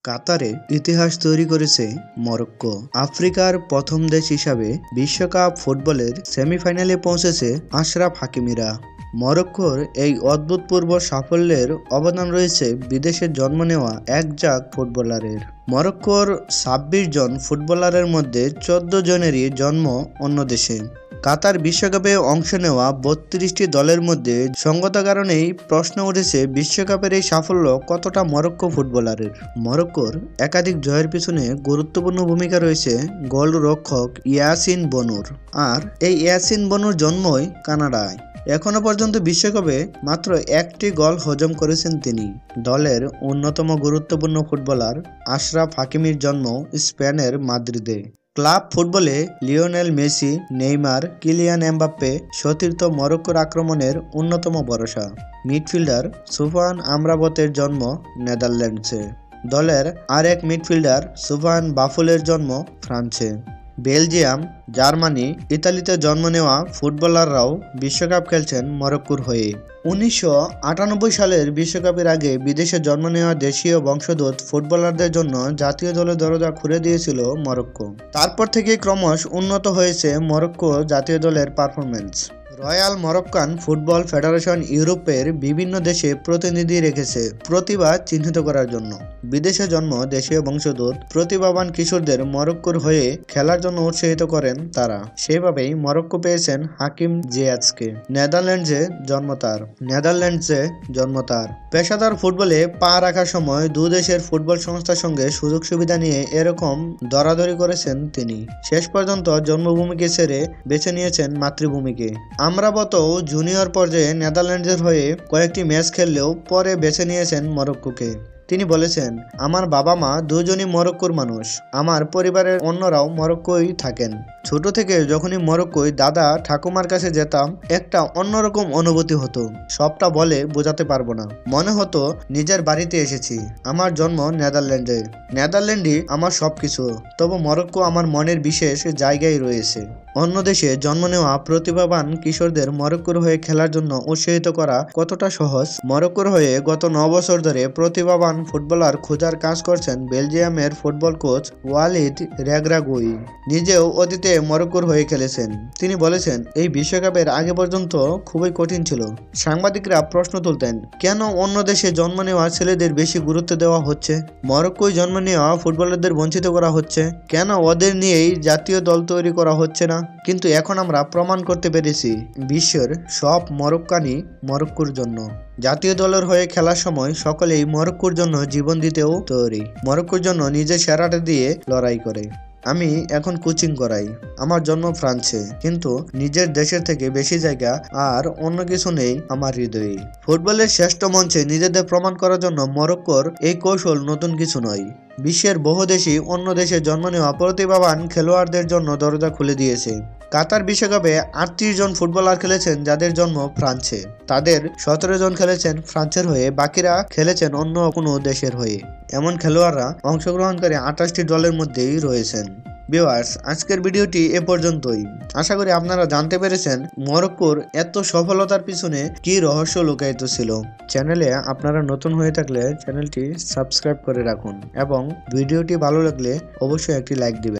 কাতারে ইতিহাস তৈরি করেছে মরক্কো। আফ্রিকার প্রথম দেশ হিসাবে বিশ্বকাপ ফুটবলের সেমিফাইনালে পৌঁছেছে আশরাফ হাকিমিরা। মরক্কোর এই অভূতপূর্ব সাফল্যের অবদান রয়েছে বিদেশে জন্ম নেওয়া একঝাঁক ফুটবলারের। মরক্কোর ২৬ জন ফুটবলারের মধ্যে ১৪ জনেরই জন্ম অন্য দেশে। কাতার বিশ্বকাপে অংশ নেওয়া ৩২টি দলের মধ্যে সঙ্গত কারণেই প্রশ্ন উঠেছে বিশ্বকাপের এই সাফল্য কতটা মরক্কো ফুটবলারের। মরক্কোর একাধিক জয়ের পিছনে গুরুত্বপূর্ণ ভূমিকা রয়েছে গোলরক্ষক ইয়াসিন বনুর। আর এই ইয়াসিন বনুর জন্মই কানাডায়। এখনো পর্যন্ত বিশ্বকাপে মাত্র একটি গোল হজম করেছেন তিনি। দলের অন্যতম গুরুত্বপূর্ণ ফুটবলার আশরাফ হাকিমির জন্ম স্পেনের মাদ্রিদে। ক্লাব ফুটবলে Lionel Messi, Neymar, Kylian Mbappe সতীর্থ মরক্কোর আক্রমণের অন্যতম ভরসা। মিডফিল্ডার সুফান আমরাবতের জন্ম নেদারল্যান্ডসে। দলের আরেক মিডফিল্ডার সুফান বাফুলের জন্ম ফ্রান্সে। বেলজিয়াম, জার্মানি, ইতালিতে জন্ম নেওয়া ফুটবলাররাও বিশ্বকাপ খেলছেন মরক্কোর হয়ে। ১৯৯৮ সালের বিশ্বকাপের আগে বিদেশে জন্ম নেওয়া দেশীয় বংশোদ্ভূত ফুটবলারদের জন্য জাতীয় দলের দরজা খুলে দিয়েছিল মরক্কো। তারপর থেকেই ক্রমশ উন্নত হয়েছে মরক্কো জাতীয় দলের performance. Royal Moroccan football federation ইউরোপের বিভিন্ন দেশে প্রতিনিধি রেখেছে প্রতিভা চিহ্নিত করার জন্য। বিদেশে জন্ম দেশীয় বংশোদ্ভূত প্রতিভাবান কিশোরদের মরক্কোর হয়ে খেলার জন্য উৎসাহিত করেন তারা। সেভাবেই মরক্কো পেয়েছেন হাকিম জিয়াজকে। নেদারল্যান্ডসে জন্ম তার। পেশাদার ফুটবলে পা রাখার সময় দু দেশের ফুটবল সংস্থার সঙ্গে সুযোগ সুবিধা নিয়ে এরকম দরাদরি করেছেন তিনি। শেষ পর্যন্ত জন্মভূমিকে ছেড়ে বেছে নিয়েছেন মাতৃভূমিকে। আমরাবত জুনিয়র পর্যায়ে নেদারল্যান্ডসের হয়ে কয়েকটি ম্যাচ খেললেও পরে বেছে নিয়েছেন মরক্কোকে। তিনি বলেছেন, আমার বাবা মা দুজনই মরক্কোর মানুষ। আমার পরিবারের অন্যরাও মরক্কোই থাকেন। ছোট থেকে যখনই মরক্কোয় দাদা ঠাকুমার কাছে যেতাম একটা অন্যরকম অনুভূতি হতো। সবটা বলে বোঝাতে পারবো না। মনে হতো নিজের বাড়িতে এসেছি। আমার জন্ম নেদারল্যান্ডই আমার সবকিছু। তবু মরক্কো আমার মনের বিশেষ জায়গায় রয়েছে। অন্য দেশে জন্ম নেওয়া প্রতিভাবান কিশোরদের মরক্কোর হয়ে খেলার জন্য উৎসাহিত করা কতটা সহজ? মরক্কোর হয়ে গত ৯ বছর ধরে প্রতিভাবান ফুটবলার খোঁজার কাজ করছেন বেলজিয়ামের ফুটবল কোচ ওয়ালিদ রেগ্রাগুই। নিজেও অতীতে মরক্কোর হয়ে খেলেছেন। তিনি বলেছেন, এই বিশ্বকাপের আগে পর্যন্ত খুবই কঠিন ছিল। সাংবাদিকরা প্রশ্ন তুলতেন, কেন অন্য দেশে জন্ম নেওয়া ছেলেদের বেশি গুরুত্ব দেওয়া হচ্ছে? মরক্কোয় জন্ম নেওয়া ফুটবলারদের বঞ্চিত করা হচ্ছে কেন? ওদের নিয়েই জাতীয় দল তৈরি করা হচ্ছে না? কিন্তু এখন আমরা প্রমাণ করতে পেরেছি বিশ্বের সব মরক্কানই মরক্কোর জন্য। জাতীয় দলের হয়ে খেলার সময় সকলেই মরক্কোর জন্য জীবন দিতেও তৈরি। মরক্কোর জন্য নিজের সেরাটা দিয়ে লড়াই করে। আমি এখন কোচিং করাই। আমার জন্ম ফ্রান্সে, কিন্তু নিজের দেশের থেকে বেশি জায়গা আর অন্য কিছু নেই আমার হৃদয়ে। ফুটবলের শ্রেষ্ঠ মঞ্চে নিজেদের প্রমাণ করার জন্য মরক্কোর এই কৌশল নতুন কিছু নয়। বিশ্বের বহু দেশই অন্য দেশে জন্ম নেওয়া প্রতিভাবান খেলোয়াড়দের জন্য দরজা খুলে দিয়েছে। কাতার বিশ্বকাপে ৩৮ জন ফুটবলার খেলেছেন যাদের জন্ম ফ্রান্সে। তাদের ১৭ জন খেলেছেন ফ্রান্সের হয়ে, বাকিরা খেলেছেন অন্য কোনো দেশের হয়ে। এমন খেলোয়াড়রা অংশগ্রহণকারী ২৮টি দলের মধ্যেই রয়েছেন। ভিউয়ার্স, আজকের ভিডিওটি এ পর্যন্তই। আশা করি আপনারা জানতে পেরেছেন মরক্কোর এত সফলতার পিছনে কি রহস্য লুকায়িত ছিল। চ্যানেলে আপনারা নতুন হয়ে থাকলে চ্যানেলটি সাবস্ক্রাইব করে রাখুন এবং ভিডিওটি ভালো লাগলে অবশ্যই একটি লাইক দিবেন।